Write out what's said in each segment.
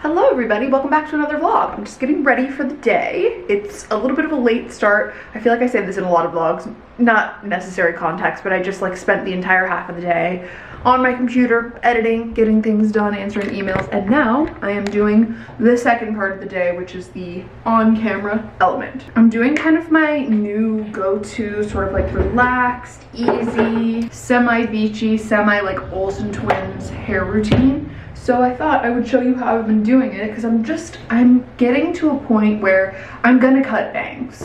Hello everybody, welcome back to another vlog. I'm just getting ready for the day. It's a little bit of a late start. I feel like I say this in a lot of vlogs, not necessary context, but I just like spent the entire half of the day on my computer, editing, getting things done, answering emails, and now I am doing the second part of the day, which is the on-camera element. I'm doing kind of my new go-to sort of like relaxed, easy, semi-beachy, semi-like Olsen twins hair routine. So I thought I would show you how I've been doing it because I'm getting to a point where I'm gonna cut bangs.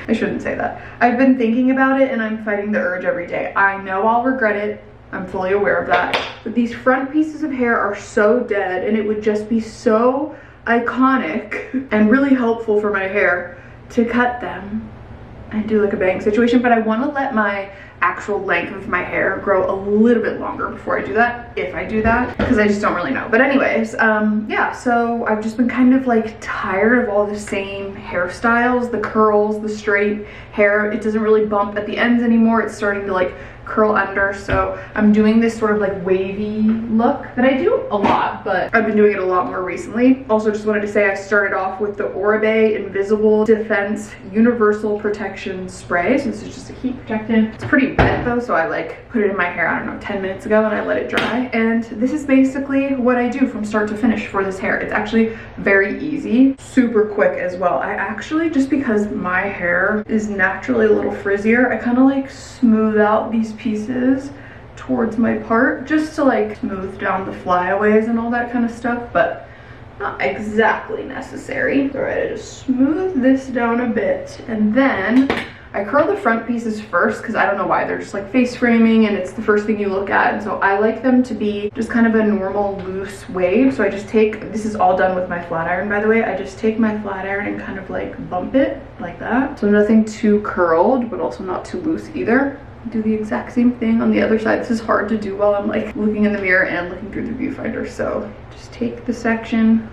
I shouldn't say that. I've been thinking about it and I'm fighting the urge every day. I know I'll regret it. I'm fully aware of that. But these front pieces of hair are so dead and it would just be so iconic and really helpful for my hair to cut them and do like a bang situation. But I want to let my actual length of my hair grow a little bit longer before I do that, if I do that, because I just don't really know. But anyways, yeah, so I've just been kind of like tired of all the same hairstyles, the curls, the straight hair. It doesn't really bump at the ends anymore. It's starting to like curl under, so I'm doing this sort of like wavy look that I do a lot, but I've been doing it a lot more recently. Also, just wanted to say I started off with the Oribe Invisible Defense Universal Protection Spray. So this is just a heat protectant. It's pretty wet though, so I like put it in my hair, I don't know, 10 minutes ago and I let it dry. And this is basically what I do from start to finish for this hair. It's actually very easy, super quick as well. I actually, just because my hair is naturally a little frizzier, I kind of like smooth out these pieces towards my part just to like smooth down the flyaways and all that kind of stuff, but not exactly necessary. All right, I just smooth this down a bit and then I curl the front pieces first because I don't know why, they're just like face framing and it's the first thing you look at, and so I like them to be just kind of a normal loose wave. So I just take, this is all done with my flat iron by the way, I just take my flat iron and kind of like bump it like that. So nothing too curled but also not too loose either. Do the exact same thing on the other side. This is hard to do while I'm like looking in the mirror and looking through the viewfinder. So just take the section,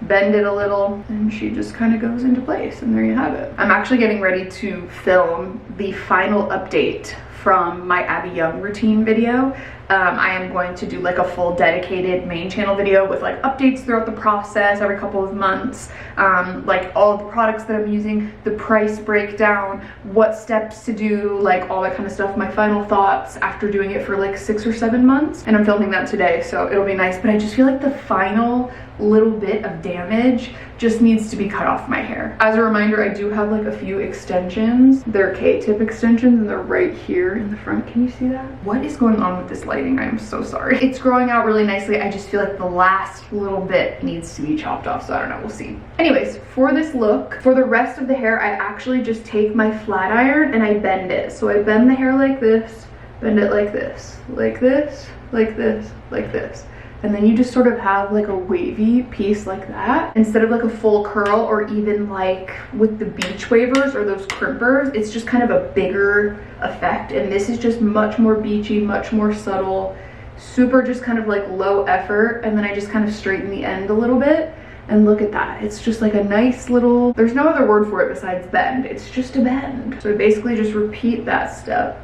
bend it a little, and she just kind of goes into place, and there you have it. I'm actually getting ready to film the final update from my Abby Young routine video. I am going to do like a full dedicated main channel video with like updates throughout the process every couple of months, like all of the products that I'm using, the price breakdown, what steps to do, like all that kind of stuff, my final thoughts after doing it for like 6 or 7 months. And I'm filming that today, so it'll be nice. But I just feel like the final little bit of damage just needs to be cut off my hair. As a reminder, I do have like a few extensions. They're K-tip extensions and they're right here in the front. Can you see that? What is going on with this lighting? I am so sorry. It's growing out really nicely. I just feel like the last little bit needs to be chopped off, so I don't know, we'll see. Anyways, for this look, for the rest of the hair, I actually just take my flat iron and I bend it. So I bend the hair like this, bend it like this, like this, like this, like this. And then you just sort of have like a wavy piece like that, instead of like a full curl, or even like with the beach wavers or those crimpers, it's just kind of a bigger effect. And this is just much more beachy, much more subtle, super just kind of like low effort. And then I just kind of straighten the end a little bit, and look at that. It's just like a nice little, there's no other word for it besides bend. It's just a bend. So I basically just repeat that step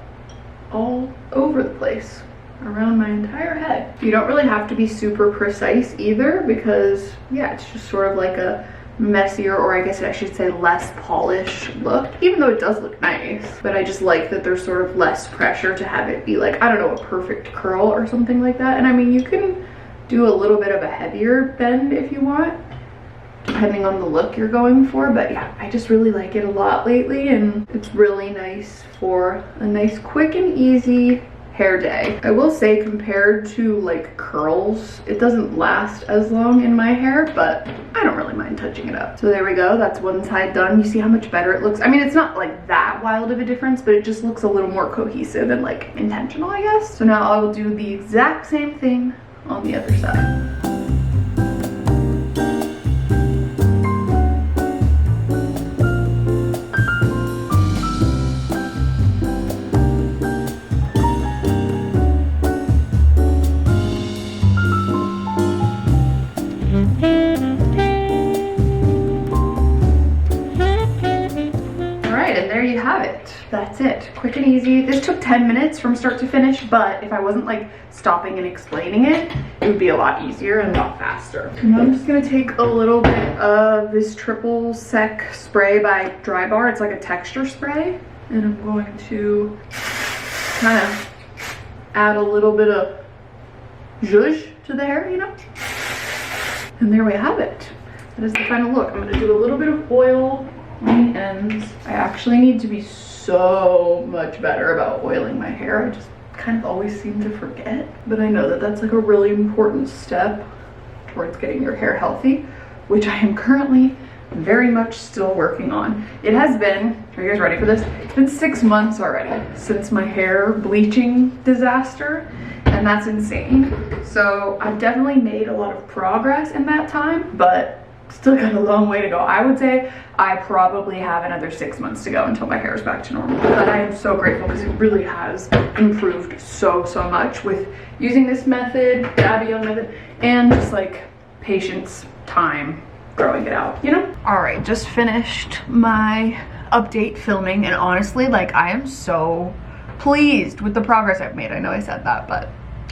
all over the place around my entire head. You don't really have to be super precise either, because yeah, it's just sort of like a messier, or I guess I should say less polished look, even though it does look nice. But I just like that there's sort of less pressure to have it be like, I don't know, a perfect curl or something like that. And I mean, you can do a little bit of a heavier bend if you want, depending on the look you're going for. But yeah, I just really like it a lot lately, and it's really nice for a nice quick and easy hair day. I will say, compared to like curls, it doesn't last as long in my hair, but I don't really mind touching it up. So there we go, that's one side done. You see how much better it looks? I mean, it's not like that wild of a difference, but it just looks a little more cohesive and like intentional, I guess. So now I will do the exact same thing on the other side. And there you have it. That's it. Quick and easy. This took 10 minutes from start to finish, but if I wasn't like stopping and explaining it, it would be a lot easier and a lot faster. And I'm just gonna take a little bit of this triple sec spray by Dry Bar. It's like a texture spray. And I'm going to kind of add a little bit of zhuzh to the hair, you know? And there we have it. That is the final look. I'm gonna do a little bit of oil on the ends. I actually need to be so much better about oiling my hair. I just kind of always seem to forget, but I know that that's like a really important step towards getting your hair healthy, which I am currently very much still working on. It has been, are you guys ready for this? It's been 6 months already since my hair bleaching disaster, and that's insane. So I've definitely made a lot of progress in that time, but still got a long way to go. I would say I probably have another 6 months to go until my hair is back to normal. But I am so grateful because it really has improved so much with using this method, the Abigail method, and just like patience, time, growing it out, you know? All right, just finished my update filming, and honestly, like, I am so pleased with the progress I've made. I know I said that, but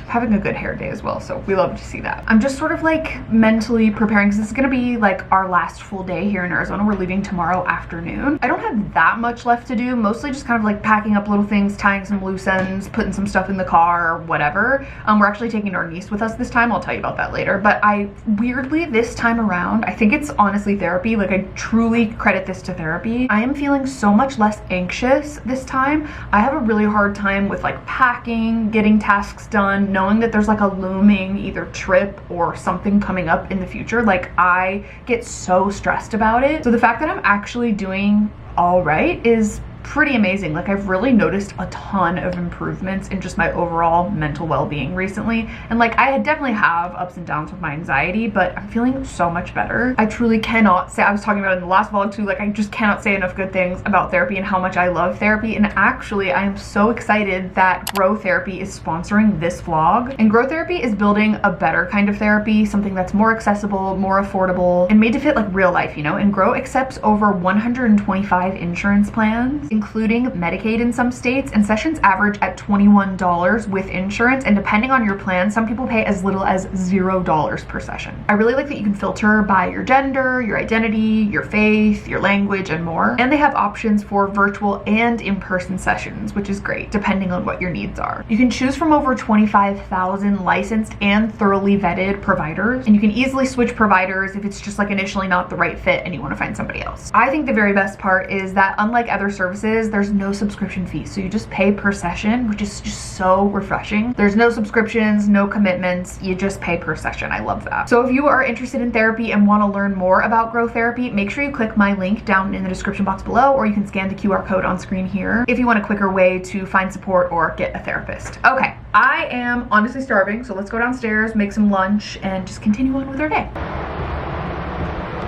having a good hair day as well, so we love to see that. I'm just sort of like mentally preparing because this is gonna be like our last full day here in Arizona. We're leaving tomorrow afternoon. I don't have that much left to do, mostly just kind of like packing up little things, tying some loose ends, putting some stuff in the car or whatever. We're actually taking our niece with us this time. I'll tell you about that later, but I weirdly this time around, I think it's honestly therapy. Like, I truly credit this to therapy. I am feeling so much less anxious this time. I have a really hard time with like packing, getting tasks done, knowing that there's like a looming either trip or something coming up in the future. Like, I get so stressed about it. So the fact that I'm actually doing all right is pretty amazing. Like, I've really noticed a ton of improvements in just my overall mental well-being recently. And like, I definitely have ups and downs with my anxiety, but I'm feeling so much better. I truly cannot say, I was talking about it in the last vlog too, like, I just cannot say enough good things about therapy and how much I love therapy. And actually, I am so excited that Grow Therapy is sponsoring this vlog. And Grow Therapy is building a better kind of therapy, something that's more accessible, more affordable, and made to fit like real life, you know? And Grow accepts over 125 insurance plans, including Medicaid in some states, and sessions average at $21 with insurance, and depending on your plan, some people pay as little as $0 per session. I really like that you can filter by your gender, your identity, your faith, your language, and more. And they have options for virtual and in-person sessions, which is great, depending on what your needs are. You can choose from over 25,000 licensed and thoroughly vetted providers, and you can easily switch providers if it's just like initially not the right fit and you want to find somebody else. I think the very best part is that unlike other services, there's no subscription fee, so you just pay per session, which is just so refreshing. There's no subscriptions, no commitments, you just pay per session. I love that. So if you are interested in therapy and want to learn more about Grow Therapy, make sure you click my link down in the description box below, or you can scan the QR code on screen here if you want a quicker way to find support or get a therapist. Okay, I am honestly starving, so let's go downstairs, make some lunch, and just continue on with our day.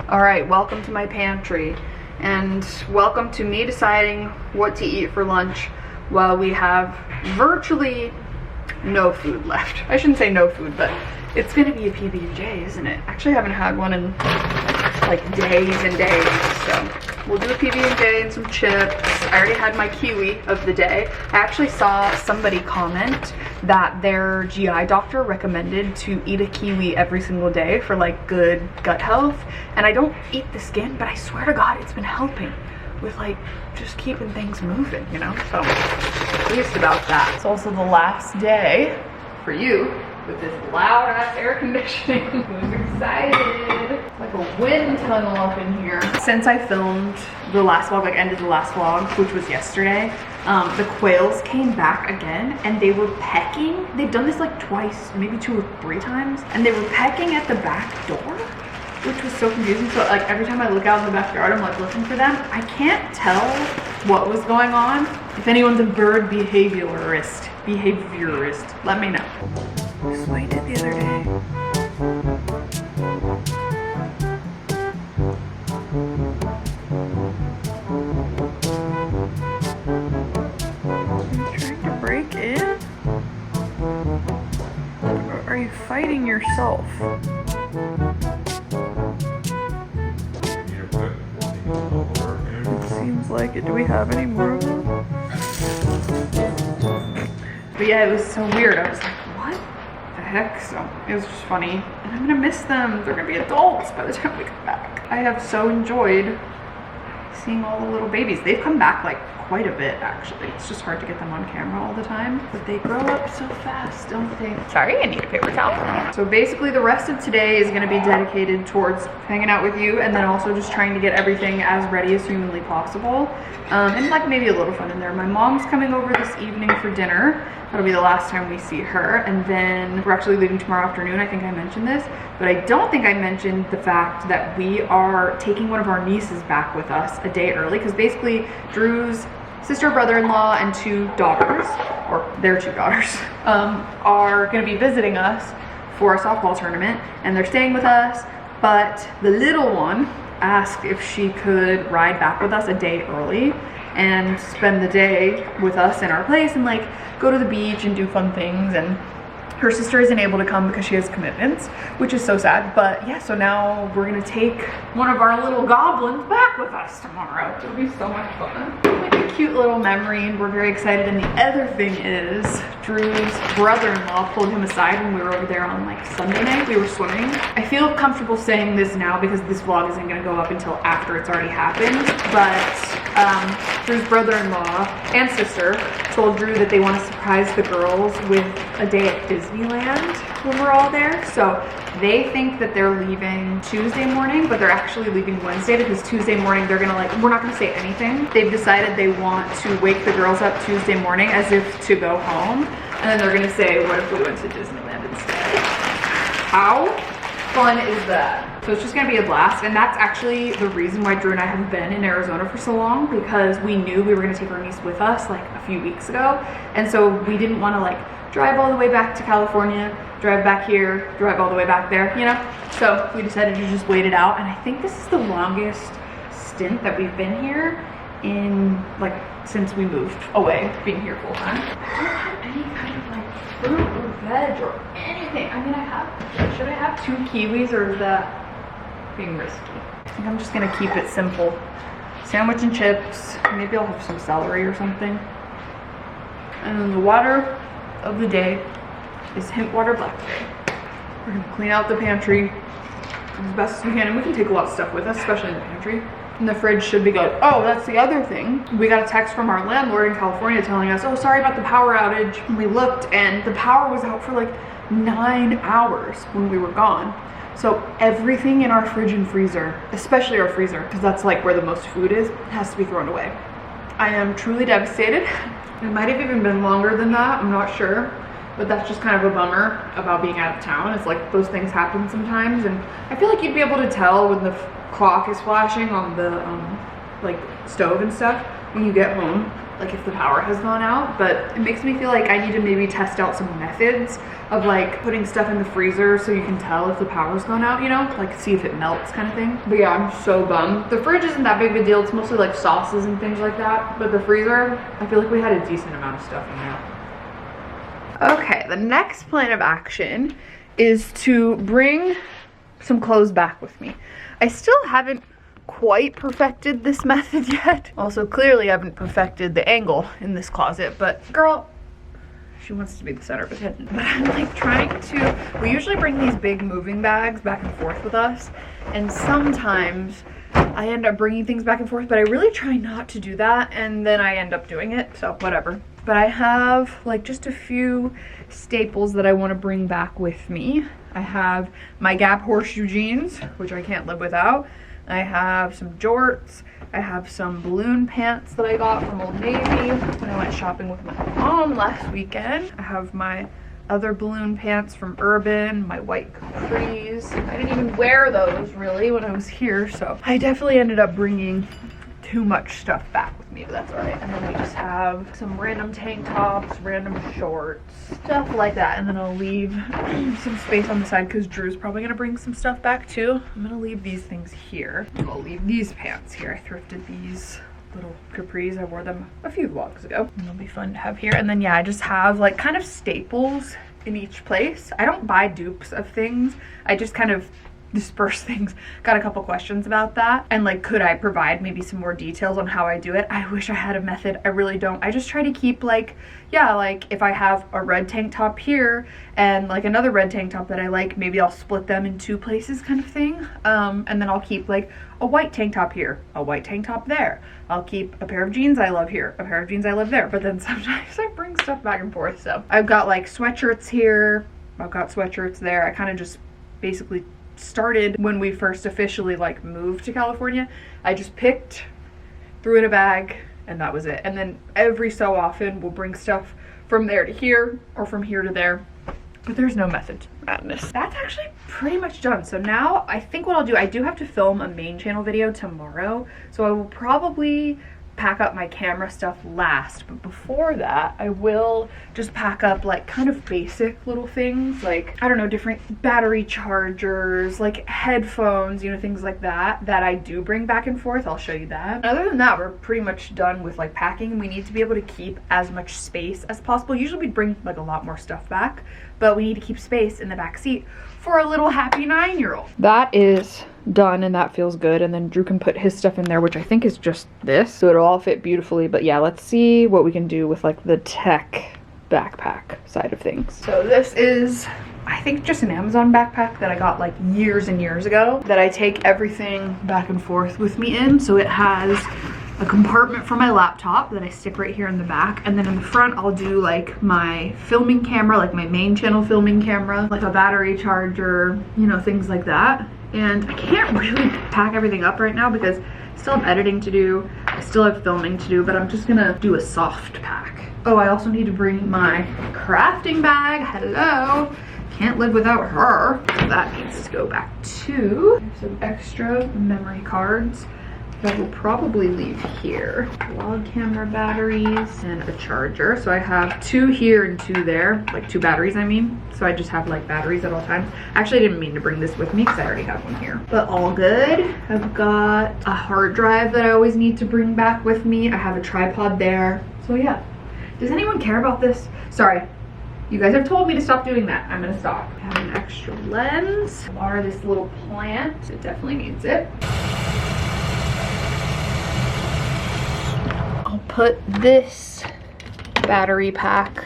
All right, welcome to my pantry. And welcome to me deciding what to eat for lunch while we have virtually no food left. I shouldn't say no food, but it's gonna be a PB&J, isn't it? Actually, I haven't had one in like days and days, so we'll do a PB&J and some chips. I already had my kiwi of the day. I actually saw somebody comment that their GI doctor recommended to eat a kiwi every single day for like good gut health. And I don't eat the skin, but I swear to God, it's been helping with like just keeping things moving, you know? So pleased about that. It's also the last day for you with this loud ass air conditioning. Who's excited? It's like a wind tunnel up in here. Since I filmed the last vlog, like ended the last vlog, which was yesterday, the quails came back again and they were pecking. They've done this like twice, maybe 2 or 3 times, and they were pecking at the back door, which was so confusing. So like every time I look out in the backyard, I'm like looking for them. I can't tell what was going on. If anyone's a bird behaviorist, let me know. I explained it the other day. Are you trying to break in? Or are you fighting yourself? It seems like it. Do we have any more of them? But yeah, it was so weird. I was like, what the heck? So it was just funny. And I'm gonna miss them. They're gonna be adults by the time we come back. I have so enjoyed seeing all the little babies. They've come back like quite a bit actually. It's just hard to get them on camera all the time, but they grow up so fast, don't they? Sorry, I need a paper towel. So basically the rest of today is going to be dedicated towards hanging out with you, and then also just trying to get everything as ready as humanly possible, and like maybe a little fun in there. My mom's coming over this evening for dinner. That'll be the last time we see her, and then we're actually leaving tomorrow afternoon. I think I mentioned this, but I don't think I mentioned the fact that we are taking one of our nieces back with us a day early, because basically Drew's sister, brother-in-law, and 2 daughters, or their 2 daughters, are going to be visiting us for a softball tournament, and they're staying with us, but the little one asked if she could ride back with us a day early and spend the day with us in our place and like go to the beach and do fun things. And her sister isn't able to come because she has commitments, which is so sad. But yeah, so now we're gonna take one of our little goblins back with us tomorrow. It'll be so much fun. Like a cute little memory, and we're very excited. And the other thing is, Drew's brother-in-law pulled him aside when we were over there on like Sunday night. We were swimming. I feel comfortable saying this now because this vlog isn't gonna go up until after it's already happened. But Drew's brother-in-law and sister told Drew that they want to surprise the girls with a day at Disneyland when we're all there. So they think that they're leaving Tuesday morning, but they're actually leaving Wednesday, because Tuesday morning they're gonna like, we're not gonna say anything. They've decided they want to wake the girls up Tuesday morning as if to go home, and then they're gonna say, what if we went to Disneyland instead? How fun is that? So it's just gonna be a blast, and that's actually the reason why Drew and I haven't been in Arizona for so long, because we knew we were gonna take our niece with us like a few weeks ago, and so we didn't want to like drive all the way back to California, drive back here, drive all the way back there, you know? So we decided to just wait it out, and I think this is the longest stint that we've been here in like since we moved away, being here full time. I don't have any kind of like fruit or veg or anything. I mean, should I have 2 kiwis, or is that being risky? I think I'm just gonna keep it simple. Sandwich and chips, maybe I'll have some celery or something. And then the water of the day is hemp water blackberry. We're gonna clean out the pantry as best as we can, and we can take a lot of stuff with us, especially in the pantry. And the fridge should be good. Oh, that's the other thing. We got a text from our landlord in California telling us, oh, sorry about the power outage. And we looked, and the power was out for like 9 hours when we were gone. So everything in our fridge and freezer, especially our freezer, because that's like where the most food is, has to be thrown away. I am truly devastated. It might have even been longer than that, I'm not sure. But that's just kind of a bummer about being out of town. It's like those things happen sometimes, and I feel like you'd be able to tell when the clock is flashing on the like stove and stuff when you get home, like if the power has gone out. But it makes me feel like I need to maybe test out some methods of like putting stuff in the freezer so you can tell if the power's gone out, you know, like see if it melts kind of thing. But yeah, I'm so bummed. The fridge isn't that big of a deal. It's mostly like sauces and things like that, but the freezer, I feel like we had a decent amount of stuff in there. Okay, the next plan of action is to bring some clothes back with me. I still haven't quite perfected this method yet. Also, clearly I haven't perfected the angle in this closet, but girl, she wants to be the center of attention. But I'm like trying to, we usually bring these big moving bags back and forth with us, and sometimes I end up bringing things back and forth, but I really try not to do that, and then I end up doing it, so whatever. But I have like just a few staples that I want to bring back with me. I have my Gap horseshoe jeans, which I can't live without. I have some jorts. I have some balloon pants that I got from Old Navy when I went shopping with my mom last weekend. I have my other balloon pants from Urban, my white capris. I didn't even wear those really when I was here, so I definitely ended up bringing too much stuff back with me, but that's all right. And then we just have some random tank tops, random shorts, stuff like that. And then I'll leave some space on the side because Drew's probably gonna bring some stuff back too. I'm gonna leave these things here. I'll leave these pants here. I thrifted these little capris. I wore them a few vlogs ago. And they'll be fun to have here. And then yeah, I just have like kind of staples in each place. I don't buy dupes of things. I just kind of disperse things. Got a couple questions about that, and like, could I provide maybe some more details on how I do it? I wish I had a method. I really don't. I just try to keep like, yeah, like if I have a red tank top here and like another red tank top that I like, maybe I'll split them in 2 places kind of thing. And then I'll keep like a white tank top here, a white tank top there. I'll keep a pair of jeans I love here, a pair of jeans I love there. But then sometimes I bring stuff back and forth. So I've got like sweatshirts here, I've got sweatshirts there. I kind of just basically started when we first officially like moved to California. I just picked, threw in a bag, and that was it. And then every so often we'll bring stuff from there to here or from here to there, but there's no method to madness. That's actually pretty much done. So now I think what I'll do, I do have to film a main channel video tomorrow, so I will probably pack up my camera stuff last, but before that I will just pack up like kind of basic little things, like I don't know, different battery chargers, like headphones, you know, things like that I do bring back and forth. I'll show you that. Other than that, we're pretty much done with like packing. We need to be able to keep as much space as possible. Usually we'd bring like a lot more stuff back, but we need to keep space in the back seat for a little happy 9-year-old. That is done, and that feels good. And then Drew can put his stuff in there, which I think is just this, so it'll all fit beautifully. But yeah, let's see what we can do with like the tech backpack side of things. So this is, I think, just an Amazon backpack that I got like years and years ago that I take everything back and forth with me in. So it has a compartment for my laptop that I stick right here in the back, and then in the front I'll do like my filming camera, like my main channel filming camera, like a battery charger, you know, things like that. And I can't really pack everything up right now because I still have editing to do, I still have filming to do, but I'm just gonna do a soft pack. Oh, I also need to bring my crafting bag. Hello, can't live without her. So that needs to go back too. I have some extra memory cards that will probably leave here. Log camera batteries and a charger. So I have 2 here and 2 there, like 2 batteries I mean. So I just have like batteries at all times. Actually, I didn't mean to bring this with me because I already have one here. But all good. I've got a hard drive that I always need to bring back with me. I have a tripod there. So yeah. Does anyone care about this? Sorry. You guys have told me to stop doing that. I'm gonna stop. I have an extra lens. Water this little plant. It definitely needs it. Put this battery pack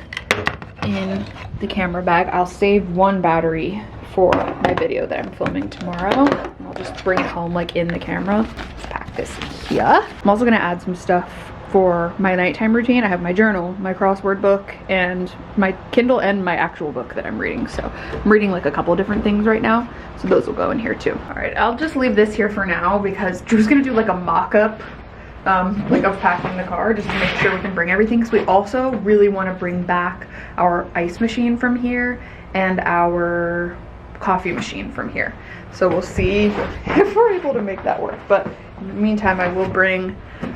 in the camera bag. I'll save 1 battery for my video that I'm filming tomorrow. And I'll just bring it home like in the camera. Pack this here. I'm also gonna add some stuff for my nighttime routine. I have my journal, my crossword book, and my Kindle, and my actual book that I'm reading. So I'm reading like a couple different things right now. So those will go in here too. All right, I'll just leave this here for now because Drew's gonna do like a mock-up like of packing the car, just to make sure we can bring everything, because we also really want to bring back our ice machine from here and our coffee machine from here. So we'll see if we're able to make that work, but in the meantime I will bring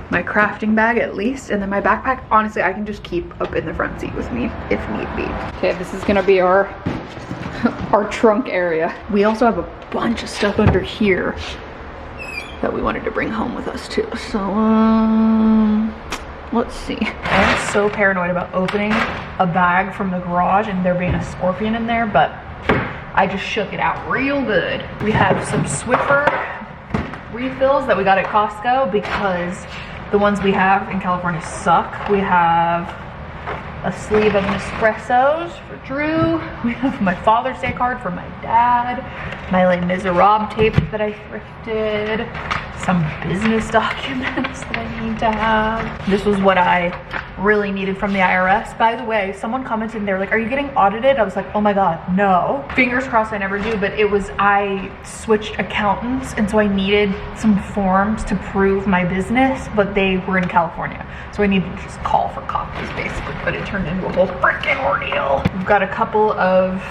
my crafting bag at least, and then my backpack, honestly, I can just keep up in the front seat with me if need be. Okay, this is gonna be our trunk area. We also have a bunch of stuff under here that we wanted to bring home with us too. So let's see. I am so paranoid about opening a bag from the garage and there being a scorpion in there, but I just shook it out real good. We have some Swiffer refills that we got at Costco because the ones we have in California suck. We have a sleeve of Nespressos for Drew. We have my Father's Day card for my dad. My Les Miserables tape that I thrifted. Some business documents that I need to have. This was what I really needed from the IRS. By the way, someone commented, they're like, are you getting audited? I was like, oh my God, no. Fingers crossed I never do, but it was, I switched accountants, and so I needed some forms to prove my business, but they were in California. So I needed to just call for copies basically, but it turned into a whole freaking ordeal. We've got a couple of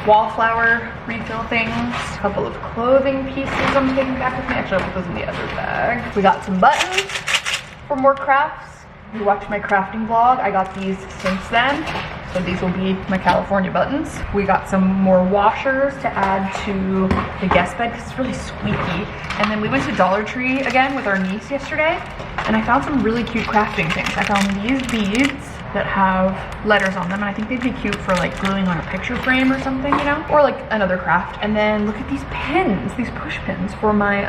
wallflower refill things, a couple of clothing pieces I'm taking back with me. Actually, I'll put those in the other bag. We got some buttons for more crafts. If you watched my crafting vlog, I got these since then. So these will be my California buttons. We got some more washers to add to the guest bed because it's really squeaky. And then we went to Dollar Tree again with our niece yesterday, and I found some really cute crafting things. I found these beads that have letters on them, and I think they'd be cute for like gluing on a picture frame or something, you know, or like another craft. And then look at these pins, these push pins for my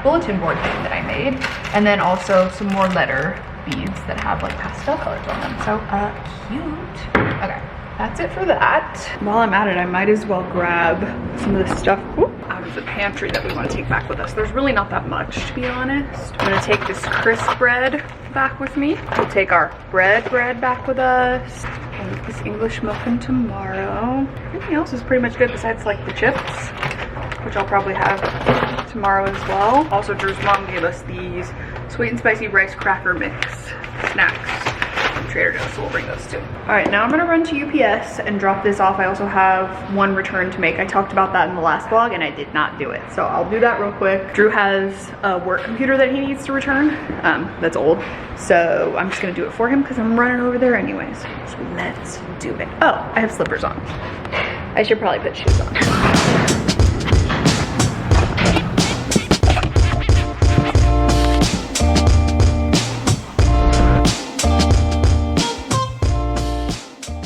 bulletin board thing that I made, and then also some more letter beads that have like pastel colors on them. So cute. Okay, that's it for that. While I'm at it, I might as well grab some of this stuff out of the pantry that we want to take back with us. There's really not that much, to be honest. I'm gonna take this crisp bread back with me. We'll take our bread back with us. And this English muffin tomorrow. Everything else is pretty much good besides like the chips, which I'll probably have tomorrow as well. Also, Drew's mom gave us these sweet and spicy rice cracker mix snacks from Trader Joe's, so we'll bring those too. All right, now I'm gonna run to UPS and drop this off. I also have one return to make. I talked about that in the last vlog and I did not do it, so I'll do that real quick. Drew has a work computer that he needs to return that's old, so I'm just gonna do it for him because I'm running over there anyways. So let's do it. Oh, I have slippers on. I should probably put shoes on.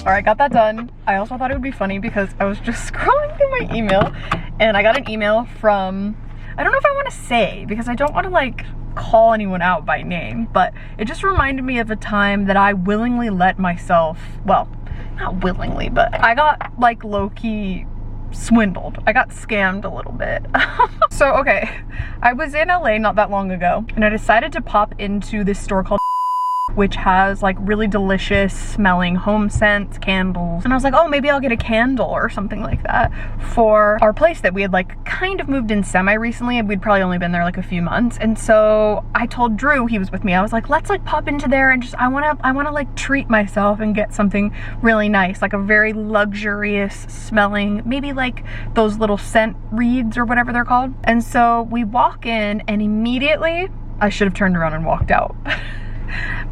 All right, got that done. I also thought it would be funny because I was just scrolling through my email and I got an email from, I don't know if I want to say because I don't want to like call anyone out by name, but it just reminded me of a time that I willingly let myself, well, not willingly, but I got like low-key swindled. I got scammed a little bit. So, okay, I was in LA not that long ago and I decided to pop into this store called which has like really delicious smelling home scents, candles. And I was like, oh, maybe I'll get a candle or something like that for our place that we had like kind of moved in semi recently, and we'd probably only been there like a few months. And so I told Drew, he was with me, I was like, let's like pop into there and just, I wanna like treat myself and get something really nice, like a very luxurious smelling, maybe like those little scent reeds or whatever they're called. And so we walk in and immediately, I should have turned around and walked out.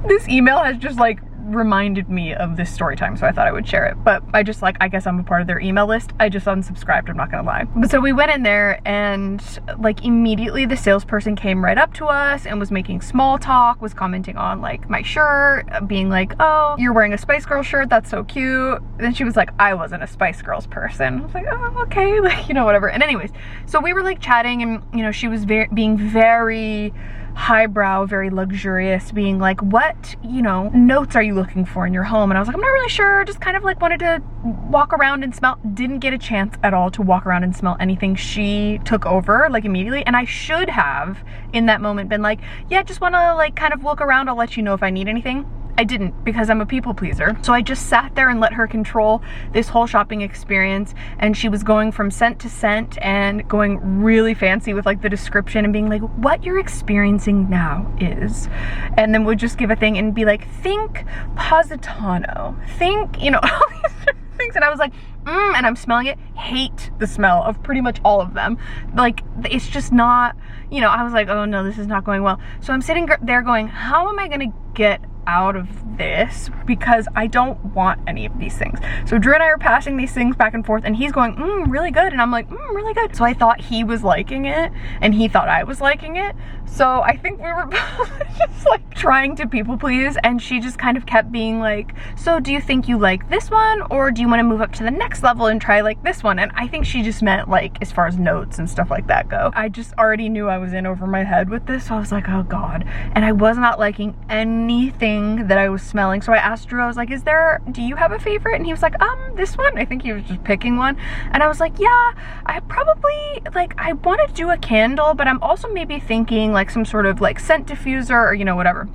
This email has just like reminded me of this story time, so I thought I would share it. But I just like, I guess I'm a part of their email list. I just unsubscribed, I'm not gonna lie. But so we went in there and like immediately the salesperson came right up to us and was making small talk, was commenting on like my shirt, being like, oh, you're wearing a Spice Girls shirt, that's so cute. And then she was like, I wasn't a Spice Girls person. I was like, oh, okay, like, you know, whatever. And anyways, so we were like chatting and, you know, she was being very highbrow, very luxurious, being like, what, you know, notes are you looking for in your home? And I was like, I'm not really sure, just kind of like wanted to walk around and smell. Didn't get a chance at all to walk around and smell anything. She took over like immediately, and I should have in that moment been like, yeah, just want to like kind of look around, I'll let you know if I need anything. I didn't, because I'm a people pleaser. So I just sat there and let her control this whole shopping experience, and she was going from scent to scent and going really fancy with like the description and being like, what you're experiencing now is, and then would just give a thing and be like, think Positano, think, you know, all these different things. And I was like, and I'm smelling it, hate the smell of pretty much all of them. Like, it's just not, you know, I was like, oh no, this is not going well. So I'm sitting there going, how am I gonna get out of this, because I don't want any of these things. So Drew and I are passing these things back and forth and he's going, really good, and I'm like, really good. So I thought he was liking it and he thought I was liking it. So I think we were both just like trying to people please, and she just kind of kept being like, so do you think you like this one, or do you want to move up to the next level and try like this one? And I think she just meant like as far as notes and stuff like that go. I just already knew I was in over my head with this, so I was like, oh god. And I was not liking anything that I was smelling. So I asked Drew, I was like, do you have a favorite? And he was like, this one. I think he was just picking one. And I was like, yeah, I probably, like, I want to do a candle, but I'm also maybe thinking like some sort of like scent diffuser or, you know, whatever.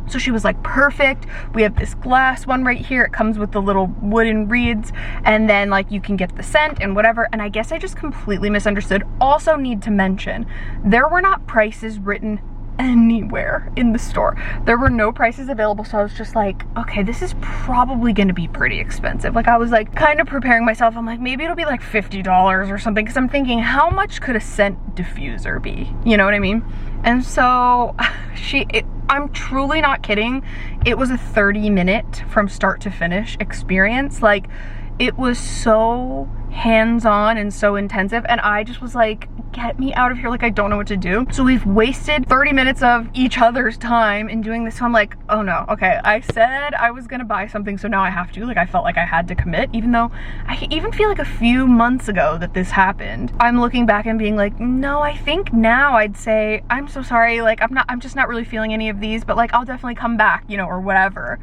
So she was like, perfect. We have this glass one right here. It comes with the little wooden reeds, and then like you can get the scent and whatever. And I guess I just completely misunderstood. Also need to mention, there were not prices written anywhere in the store. There were no prices available, so I was just like, okay, this is probably gonna be pretty expensive. Like, I was like kind of preparing myself. I'm like, maybe it'll be like $50 or something, because I'm thinking, how much could a scent diffuser be? You know what I mean? And so I'm truly not kidding, it was a 30-minute from start to finish experience. Like, it was so hands-on and so intensive, and I just was like, get me out of here, like I don't know what to do. So we've wasted 30 minutes of each other's time in doing this. So I'm like, oh no, okay, I said I was gonna buy something, so now I have to. Like, I felt like I had to commit, even though I even feel like a few months ago that this happened. I'm looking back and being like, no, I think now I'd say, I'm so sorry, like I'm just not really feeling any of these, but like I'll definitely come back, you know, or whatever.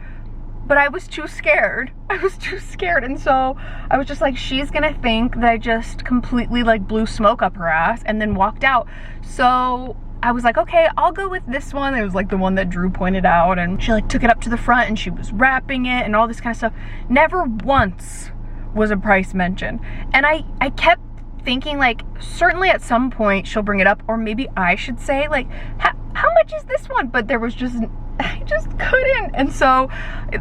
But I was too scared. I was too scared. And so I was just like, she's gonna think that I just completely like blew smoke up her ass and then walked out. So I was like, okay, I'll go with this one. It was like the one that Drew pointed out, and she like took it up to the front and she was wrapping it and all this kind of stuff. Never once was a price mentioned. And I kept thinking like, certainly at some point she'll bring it up, or maybe I should say like, how much is this one? But there was just, I just couldn't. And so,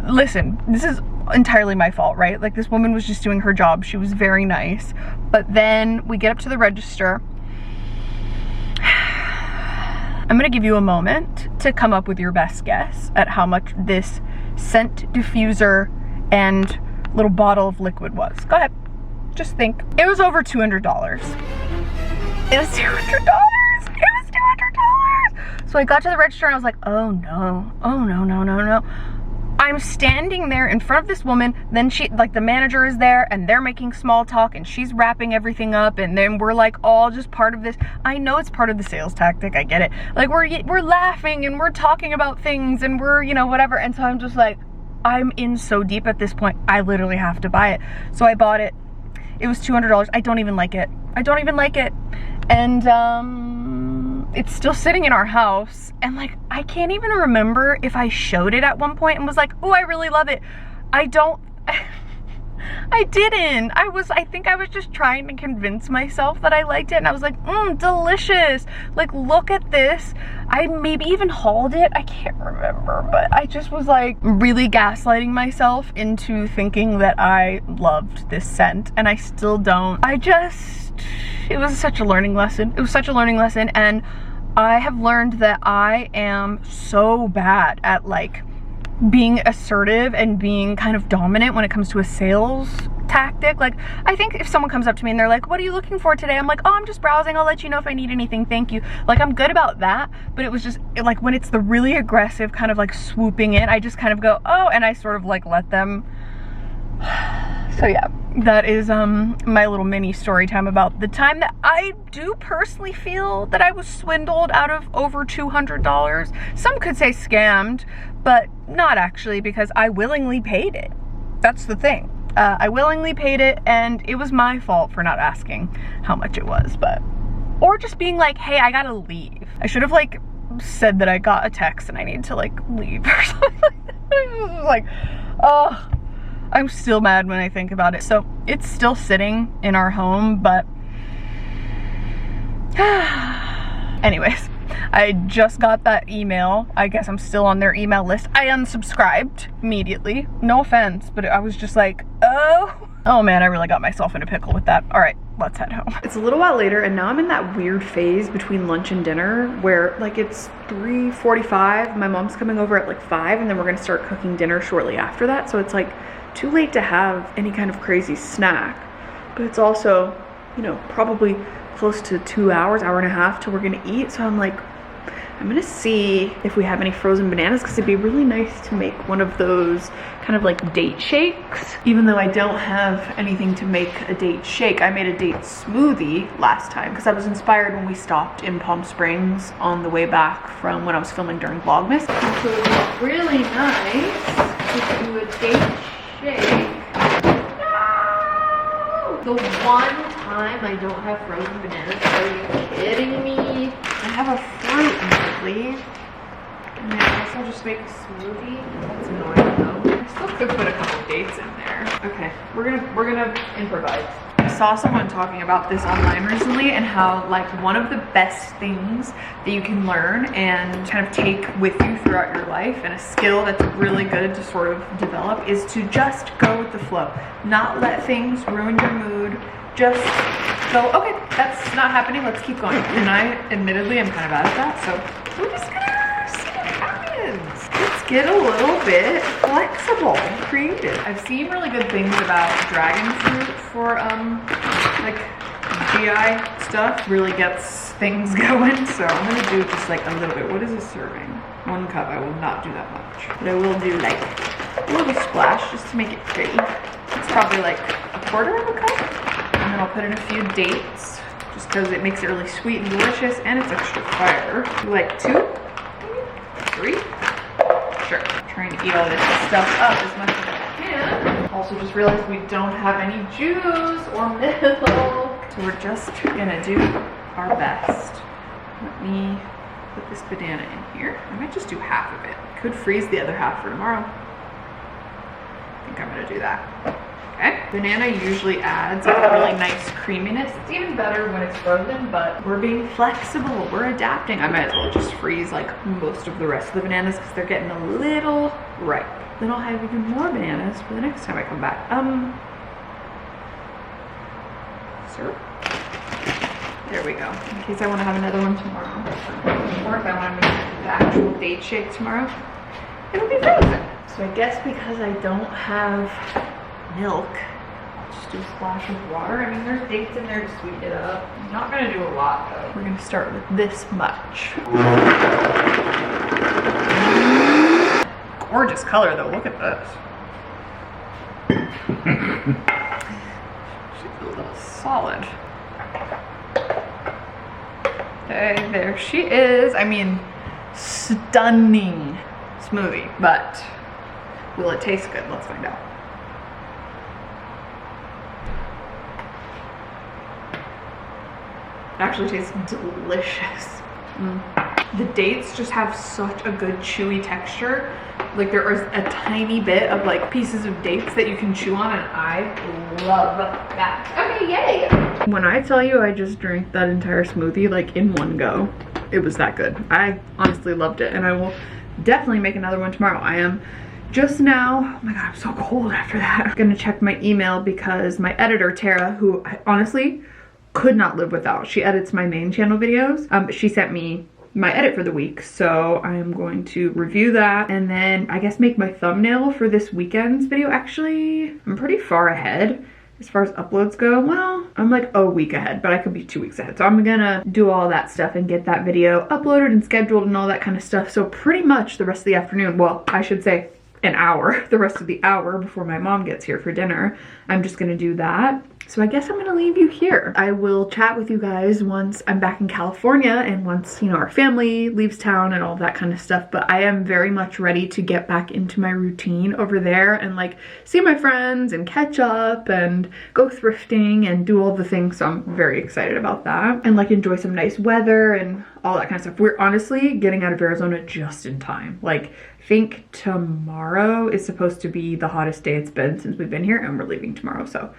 listen, this is entirely my fault, right? Like, this woman was just doing her job. She was very nice. But then we get up to the register. I'm gonna give you a moment to come up with your best guess at how much this scent diffuser and little bottle of liquid was. Go ahead, just think. It was over $200. It was $200. So I got to the register and I was like, oh no, oh no, no, no, no. I'm standing there in front of this woman, then she, like the manager is there and they're making small talk and she's wrapping everything up, and then we're like all just part of this. I know it's part of the sales tactic, I get it. Like we're laughing and we're talking about things and we're, you know, whatever. And so I'm just like, I'm in so deep at this point, I literally have to buy it. So I bought it. It was $200. I don't even like it. I don't even like it. And it's still sitting in our house, and like I can't even remember if I showed it at one point and was like, oh, I really love it. I don't I didn't. I think I was just trying to convince myself that I liked it, and I was like, delicious. Like, look at this. I maybe even hauled it. I can't remember, but I just was like really gaslighting myself into thinking that I loved this scent, and I still don't. It was such a learning lesson. It was such a learning lesson, and I have learned that I am so bad at like being assertive and being kind of dominant when it comes to a sales tactic. Like, I think if someone comes up to me and they're like, what are you looking for today? I'm like, oh, I'm just browsing. I'll let you know if I need anything. Thank you. Like, I'm good about that. But it was just like when it's the really aggressive kind of like swooping in, I just kind of go, oh, and I sort of like let them. So yeah, that is my little mini story time about the time that I do personally feel that I was swindled out of over $200. Some could say scammed, but not actually, because I willingly paid it. That's the thing. I willingly paid it, and it was my fault for not asking how much it was, or just being like, hey, I gotta leave. I should have like said that I got a text and I need to like leave or something like that. It was like, oh. I'm still mad when I think about it. So it's still sitting in our home, but anyways, I just got that email. I guess I'm still on their email list. I unsubscribed immediately. No offense, but I was just like, oh man, I really got myself in a pickle with that. All right, let's head home. It's a little while later, and now I'm in that weird phase between lunch and dinner where like it's 3:45. My mom's coming over at like 5, and then we're gonna start cooking dinner shortly after that. So it's like too late to have any kind of crazy snack, but it's also, you know, probably close to 2 hours, hour and a half till we're gonna eat. So I'm like, I'm gonna see if we have any frozen bananas, because it'd be really nice to make one of those kind of like date shakes. Even though I don't have anything to make a date shake, I made a date smoothie last time because I was inspired when we stopped in Palm Springs on the way back from when I was filming during Vlogmas. And so it would be really nice to do a date shake. No! The one time I don't have frozen bananas, are you kidding me? I have a fruit medley. And then I guess I'll just make a smoothie. That's annoying though. I still could put a couple dates in there. Okay, we're gonna improvise. I saw someone talking about this online recently, and how like one of the best things that you can learn and kind of take with you throughout your life, and a skill that's really good to sort of develop, is to just go with the flow. Not let things ruin your mood. Just go, okay, that's not happening, let's keep going. And I admittedly am kind of bad at that, so we're just gonna see what happens. Let's get a little bit flexible, creative. I've seen really good things about dragon fruit for like GI stuff. Really gets things going. So I'm gonna do just like a little bit. What is a serving? 1 cup. I will not do that much, but I will do like a little splash just to make it pretty. It's probably like 1/4 of a cup, and then I'll put in a few dates just because it makes it really sweet and delicious, and it's extra fire. Like 2, maybe 3. Sure. I'm trying to eat all this stuff up as much as I can. Also just realized we don't have any juice or milk, so we're just gonna do our best. Let me put this banana in here. I might just do half of it. Could freeze the other half for tomorrow. I think I'm gonna do that. Okay. Banana usually adds like a really nice creaminess. It's even better when it's frozen, but we're being flexible. We're adapting. I might as well just freeze like most of the rest of the bananas because they're getting a little ripe. Then I'll have even more bananas for the next time I come back. Syrup. There we go. In case I want to have another one tomorrow. Or if I want to make the actual date shake tomorrow, it'll be frozen. So I guess because I don't have milk, just do a splash of water. I mean, there's dates in there to sweeten it up. I'm not gonna do a lot though. We're gonna start with this much. Gorgeous color though, look at this. She's a little solid. Okay, there she is. I mean, stunning smoothie, but will it taste good? Let's find out. It actually tastes delicious. The dates just have such a good chewy texture. Like there is a tiny bit of like pieces of dates that you can chew on, and I love that. Okay, yay! When I tell you I just drank that entire smoothie like in one go, it was that good. I honestly loved it, and I will definitely make another one tomorrow. I am just now, oh my god, I'm so cold after that. I'm gonna check my email because my editor, Tara, who I honestly could not live without. She edits my main channel videos. She sent me my edit for the week, so I am going to review that and then I guess make my thumbnail for this weekend's video. Actually, I'm pretty far ahead as far as uploads go. Well, I'm like a week ahead, but I could be 2 weeks ahead. So I'm gonna do all that stuff and get that video uploaded and scheduled and all that kind of stuff. So pretty much the rest of the afternoon, well, I should say an hour, the rest of the hour before my mom gets here for dinner, I'm just gonna do that. So I guess I'm gonna leave you here. I will chat with you guys once I'm back in California and once, you know, our family leaves town and all that kind of stuff. But I am very much ready to get back into my routine over there and like see my friends and catch up and go thrifting and do all the things. So I'm very excited about that and like enjoy some nice weather and all that kind of stuff. We're honestly getting out of Arizona just in time. Like I think tomorrow is supposed to be the hottest day it's been since we've been here, and we're leaving tomorrow. So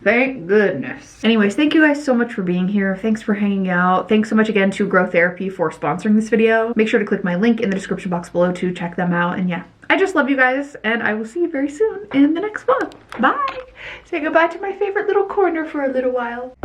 thank goodness. Anyways, thank you guys so much for being here. Thanks for hanging out. Thanks so much again to Grow Therapy for sponsoring this video. Make sure to click my link in the description box below to check them out. And yeah, I just love you guys, and I will see you very soon in the next vlog. Bye. Say goodbye to my favorite little corner for a little while.